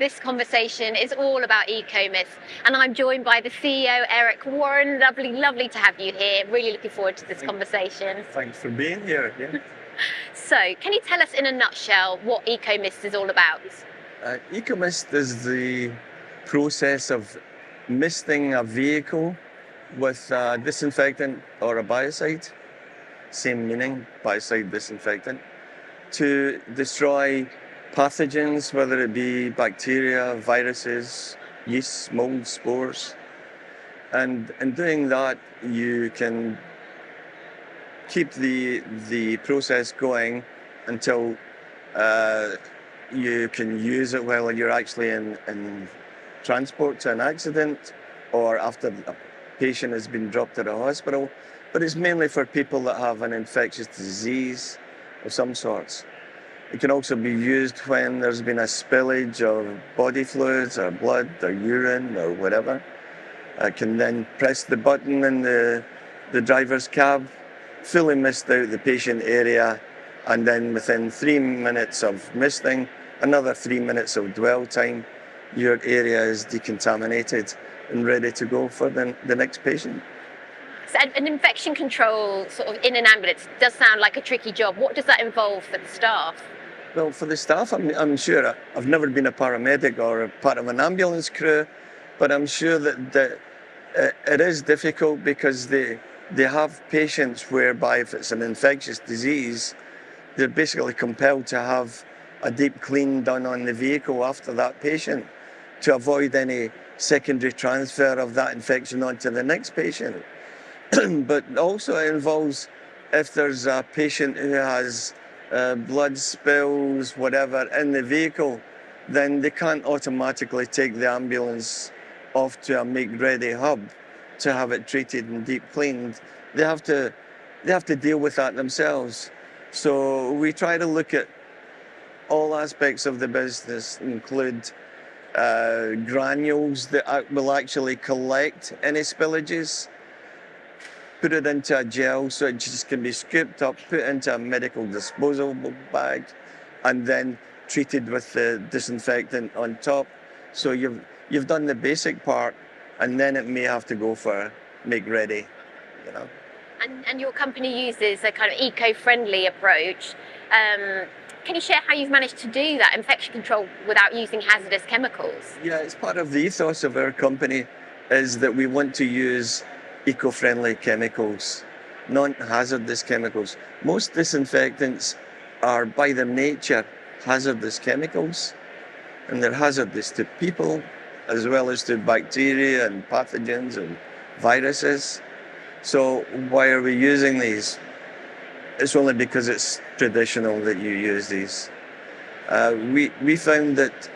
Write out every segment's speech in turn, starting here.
This conversation is all about eco-myths, and I'm joined by the CEO, Eric Warren. Lovely to have you here. Really looking forward to this conversation. Thanks for being here. Yeah. So, can you tell us in a nutshell what eco-mist is all about? Eco-mist is the process of misting a vehicle with a disinfectant or a biocide, same meaning, biocide disinfectant, to destroy pathogens, whether it be bacteria, viruses, yeast, mold, spores. And in doing that, you can keep the process going until you can use it while you're actually in transport to an accident or after a patient has been dropped at a hospital. But it's mainly for people that have an infectious disease of some sorts. It can also be used when there's been a spillage of body fluids or blood or urine or whatever. I can then press the button in the driver's cab, fully mist out the patient area, and then within 3 minutes of misting, another 3 minutes of dwell time, your area is decontaminated and ready to go for the next patient. So an infection control sort of in an ambulance does sound like a tricky job. What does that involve for the staff? Well, for the staff, I'm sure, I've never been a paramedic or a part of an ambulance crew, but I'm sure that it is difficult because they have patients whereby if it's an infectious disease, they're basically compelled to have a deep clean done on the vehicle after that patient to avoid any secondary transfer of that infection onto the next patient. But also it involves if there's a patient who has blood spills, whatever, in the vehicle, then they can't automatically take the ambulance off to a make-ready hub to have it treated and deep cleaned. They have to deal with that themselves. So we try to look at all aspects of the business, include granules that will actually collect any spillages, put it into a gel so it just can be scooped up, put into a medical disposable bag, and then treated with the disinfectant on top. So you've done the basic part, and then it may have to go for make ready, you know. And your company uses a kind of eco-friendly approach. Can you share how you've managed to do that infection control without using hazardous chemicals? Yeah, it's part of the ethos of our company is that we want to use eco-friendly chemicals, non-hazardous chemicals. Most disinfectants are by their nature hazardous chemicals, and they're hazardous to people as well as to bacteria and pathogens and viruses. So why are we using these? It's only because it's traditional that you use these. We found that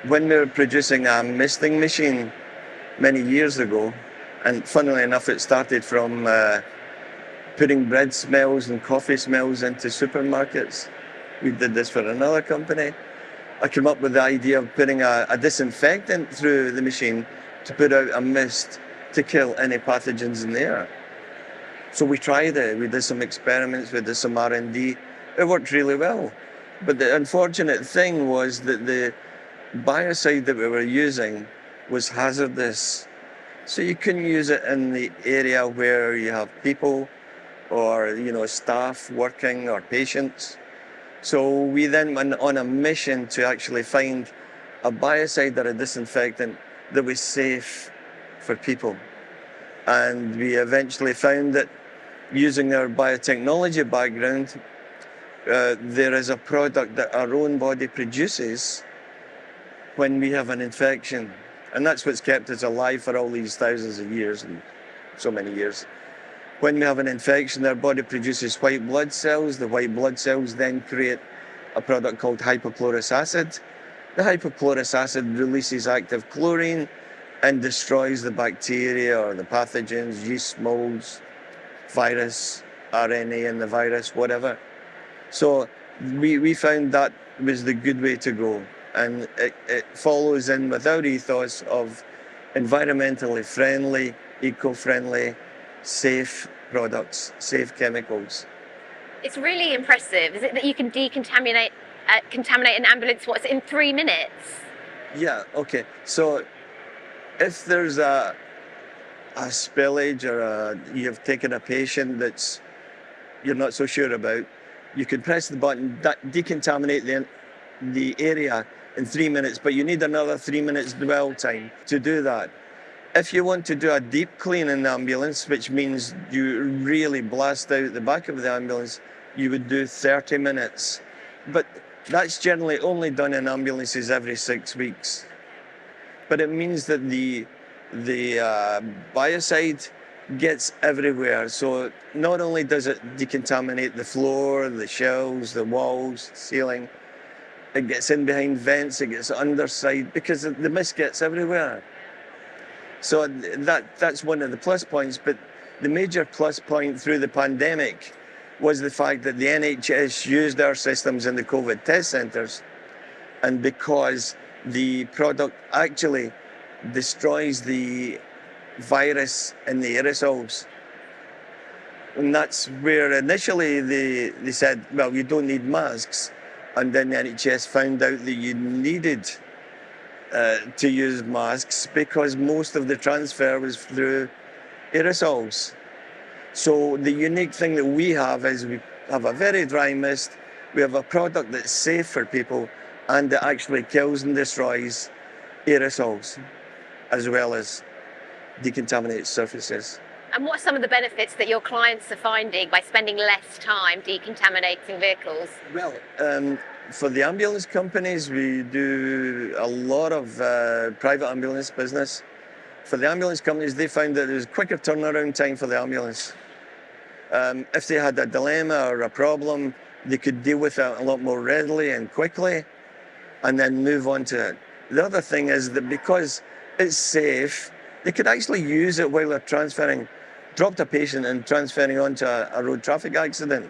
when we were producing a misting machine many years ago, and funnily enough, it started from putting bread smells and coffee smells into supermarkets. We did this for another company. I came up with the idea of putting a disinfectant through the machine to put out a mist to kill any pathogens in the air. So we tried it. We did some experiments. We did some R&D. It worked really well. But the unfortunate thing was that the biocide that we were using was hazardous. So you couldn't use it in the area where you have people or, staff working or patients. So we then went on a mission to actually find a biocide or a disinfectant that was safe for people. And we eventually found that using our biotechnology background, there is a product that our own body produces when we have an infection. And that's what's kept us alive for all these thousands of years and so many years. When we have an infection, our body produces white blood cells. The white blood cells then create a product called hypochlorous acid. The hypochlorous acid releases active chlorine and destroys the bacteria or the pathogens, yeast, molds, virus, RNA in the virus, whatever. So we found that was the good way to go. And it follows in with our ethos of environmentally friendly, eco-friendly, safe products, safe chemicals. It's really impressive. Is it that you can contaminate an ambulance, in 3 minutes? Yeah, okay. So if there's a spillage or you've taken a patient that's you're not so sure about, you can press the button, decontaminate the area in 3 minutes, but you need another 3 minutes dwell time to do that. If you want to do a deep clean in the ambulance, which means you really blast out the back of the ambulance, you would do 30 minutes. But that's generally only done in ambulances every 6 weeks. But it means that the biocide gets everywhere. So not only does it decontaminate the floor, the shelves, the walls, ceiling, it gets in behind vents, it gets underside, because the mist gets everywhere. So that's one of the plus points. But the major plus point through the pandemic was the fact that the NHS used our systems in the COVID test centres, and because the product actually destroys the virus in the aerosols. And that's where initially they said, well, you don't need masks. And then the NHS found out that you needed to use masks because most of the transfer was through aerosols. So the unique thing that we have is we have a very dry mist, we have a product that's safe for people, and it actually kills and destroys aerosols as well as decontaminated surfaces. And what are some of the benefits that your clients are finding by spending less time decontaminating vehicles? Well, for the ambulance companies, we do a lot of private ambulance business. For the ambulance companies, they found that there was quicker turnaround time for the ambulance. If they had a dilemma or a problem, they could deal with it a lot more readily and quickly and then move on to it. The other thing is that because it's safe, they could actually use it while they're dropped a patient and transferring onto a road traffic accident.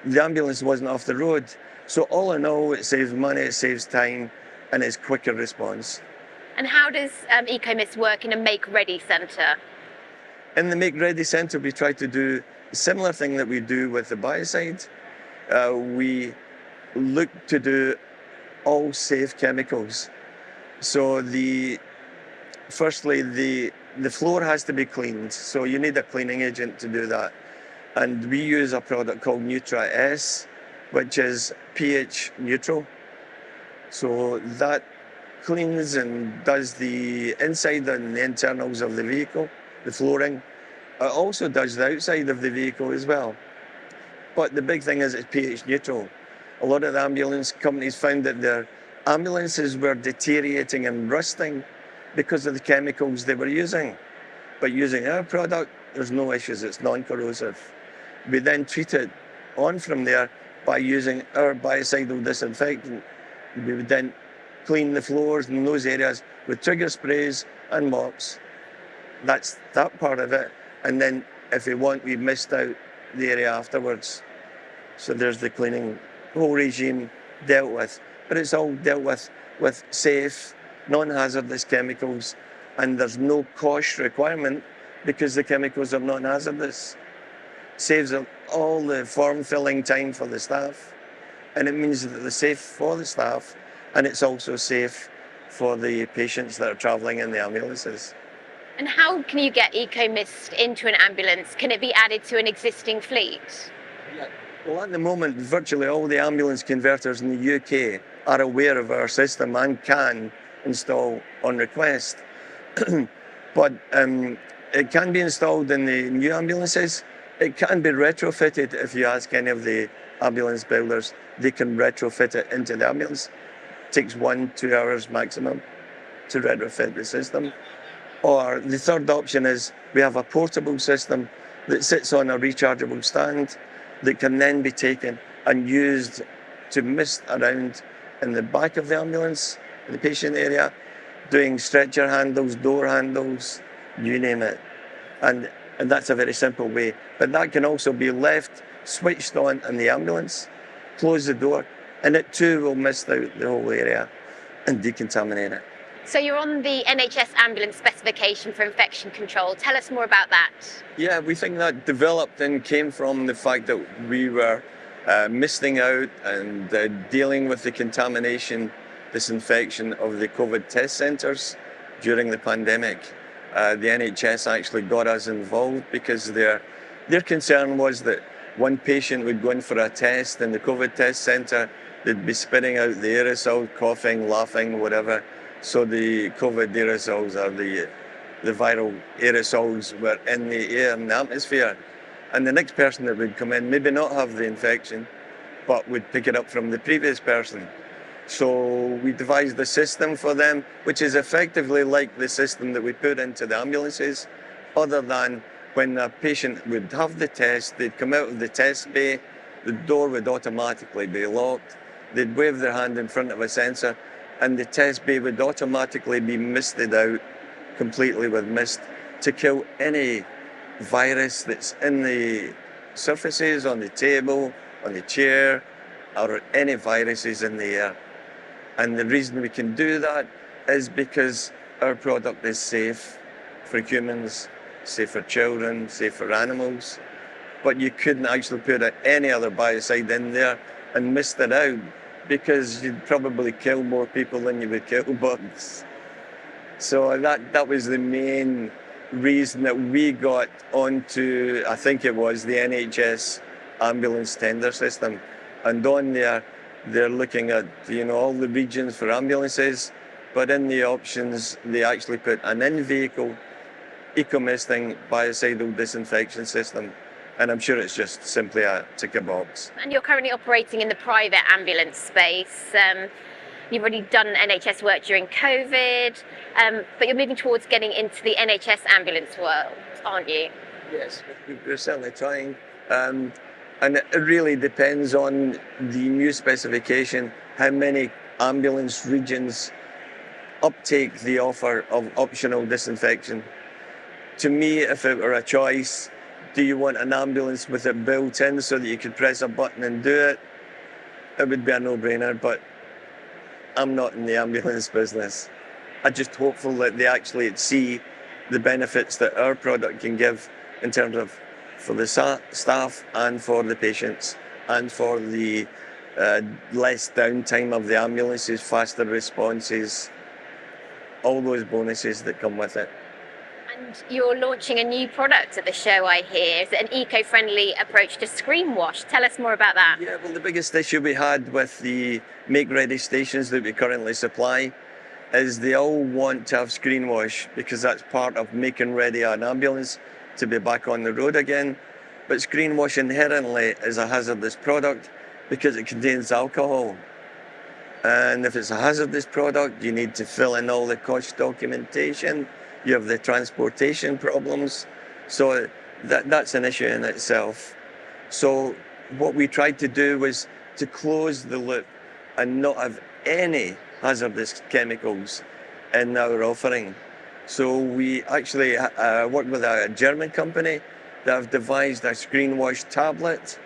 The ambulance wasn't off the road. So all in all, it saves money, it saves time, and it's quicker response. And how does EcoMist work in a make-ready centre? In the Make Ready Centre, we try to do a similar thing that we do with the biocide. We look to do all safe chemicals. So firstly, the floor has to be cleaned. So you need a cleaning agent to do that. And we use a product called Nutra S, which is pH neutral. So that cleans and does the inside and the internals of the vehicle, the flooring. It also does the outside of the vehicle as well. But the big thing is it's pH neutral. A lot of the ambulance companies found that their ambulances were deteriorating and rusting because of the chemicals they were using. But using our product, there's no issues, it's non-corrosive. We then treat it on from there by using our biocidal disinfectant. We would then clean the floors in those areas with trigger sprays and mops. That's that part of it. And then if we want, we mist out the area afterwards. So there's the cleaning whole regime dealt with. But it's all dealt with safe, non-hazardous chemicals, and there's no cost requirement because the chemicals are non-hazardous. Saves all the form filling time for the staff, and it means that they're safe for the staff, and it's also safe for the patients that are travelling in the ambulances. And how can you get EcoMist into an ambulance? Can it be added to an existing fleet? Yeah. Well, at the moment, virtually all the ambulance converters in the UK are aware of our system and can install on request. But it can be installed in the new ambulances. It can be retrofitted if you ask any of the ambulance builders. They can retrofit it into the ambulance. It takes 1-2 hours maximum to retrofit the system. Or the third option is we have a portable system that sits on a rechargeable stand that can then be taken and used to mist around in the back of the ambulance, in the patient area, doing stretcher handles, door handles, you name it. And that's a very simple way. But that can also be left switched on in the ambulance, close the door, and it too will mist out the whole area and decontaminate it. So you're on the NHS ambulance specification for infection control. Tell us more about that. Yeah, we think that developed and came from the fact that we were misting out and dealing with the contamination disinfection of the COVID test centres during the pandemic. The NHS actually got us involved because their concern was that one patient would go in for a test in the COVID test centre, they'd be spitting out the aerosol, coughing, laughing, whatever. So the COVID aerosols, or the viral aerosols, were in the air and the atmosphere. And the next person that would come in maybe not have the infection, but would pick it up from the previous person. So we devised a system for them, which is effectively like the system that we put into the ambulances, other than when a patient would have the test, they'd come out of the test bay, the door would automatically be locked, they'd wave their hand in front of a sensor, and the test bay would automatically be misted out completely with mist to kill any virus that's in the surfaces, on the table, on the chair, or any viruses in the air. And the reason we can do that is because our product is safe for humans, safe for children, safe for animals. But you couldn't actually put any other biocide in there and mist it out, because you'd probably kill more people than you would kill bugs. So that was the main reason that we got onto, I think it was the NHS ambulance tender system. And on there, they're looking at all the regions for ambulances, but in the options, they actually put an in-vehicle eco-misting biocidal disinfection system. And I'm sure it's just simply a tick a box. And you're currently operating in the private ambulance space. You've already done NHS work during COVID, but you're moving towards getting into the NHS ambulance world, aren't you? Yes, we're certainly trying. And it really depends on the new specification, how many ambulance regions uptake the offer of optional disinfection. To me, if it were a choice, do you want an ambulance with it built in so that you could press a button and do it? It would be a no-brainer, but I'm not in the ambulance business. I'm just hopeful that they actually see the benefits that our product can give in terms of for the staff and for the patients, and for the less downtime of the ambulances, faster responses, all those bonuses that come with it. And you're launching a new product at the show, I hear. Is it an eco-friendly approach to screen wash? Tell us more about that. Yeah, well, the biggest issue we had with the make-ready stations that we currently supply is they all want to have screen wash, because that's part of making ready an ambulance to be back on the road again. But screen wash inherently is a hazardous product because it contains alcohol. And if it's a hazardous product, you need to fill in all the cost documentation. You have the transportation problems. So that's an issue in itself. So what we tried to do was to close the loop and not have any hazardous chemicals in our offering. So we actually worked with a German company that have devised a screen wash tablet.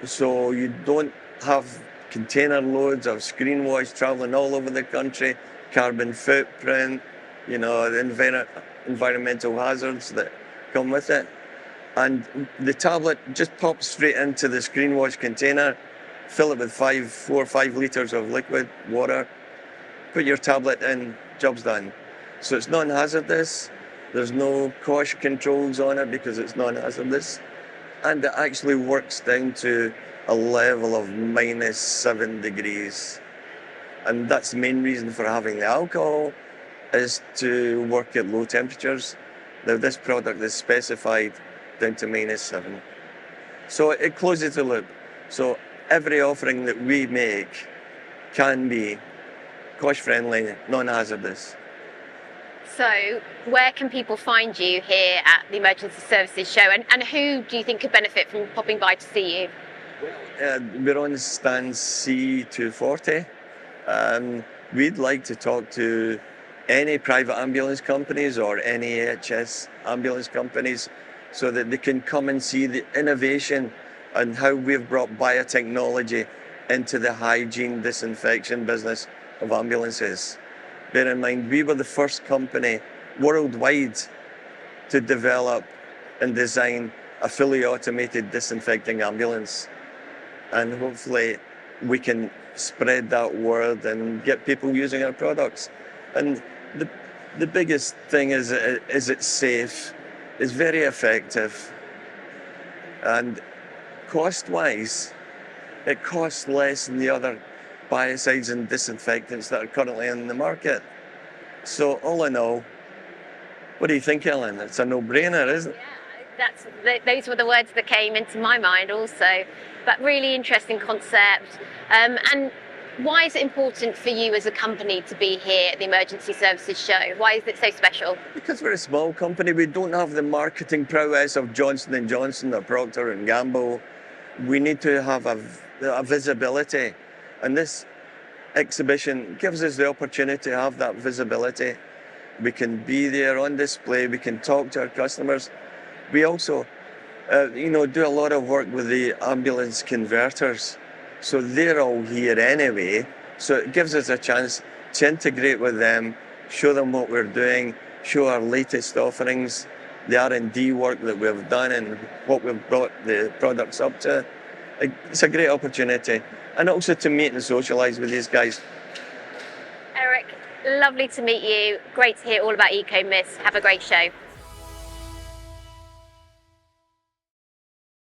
So you don't have container loads of screen wash traveling all over the country, carbon footprint, the environmental hazards that come with it. And the tablet just pops straight into the screen wash container, fill it with 4 or 5 litres of liquid water, put your tablet in, job's done. So it's non-hazardous, there's no cost controls on it because it's non-hazardous, and it actually works down to a level of -7 degrees. And that's the main reason for having the alcohol, is to work at low temperatures. Now this product is specified down to -7. So it closes the loop. So every offering that we make can be cost-friendly, non-hazardous. So where can people find you here at the Emergency Services Show, and who do you think could benefit from popping by to see you? We're on stand C240. We'd like to talk to any private ambulance companies or any NHS ambulance companies so that they can come and see the innovation and how we've brought biotechnology into the hygiene disinfection business of ambulances. Bear in mind, we were the first company worldwide to develop and design a fully automated disinfecting ambulance. And hopefully we can spread that word and get people using our products. And the biggest thing is it's safe, it's very effective, and cost-wise, it costs less than the other biocides and disinfectants that are currently in the market. So all in all, what do you think, Ellen? It's a no-brainer, isn't it? Those were the words that came into my mind also. But really interesting concept. And why is it important for you as a company to be here at the Emergency Services Show? Why is it so special? Because we're a small company, we don't have the marketing prowess of Johnson & Johnson or Procter & Gamble. We need to have a visibility. And this exhibition gives us the opportunity to have that visibility. We can be there on display, we can talk to our customers. We also do a lot of work with the ambulance converters. So they're all here anyway. So it gives us a chance to integrate with them, show them what we're doing, show our latest offerings, the R&D work that we've done and what we've brought the products up to. It's a great opportunity. And also to meet and socialise with these guys. Eric, lovely to meet you. Great to hear all about EcoMist. Have a great show.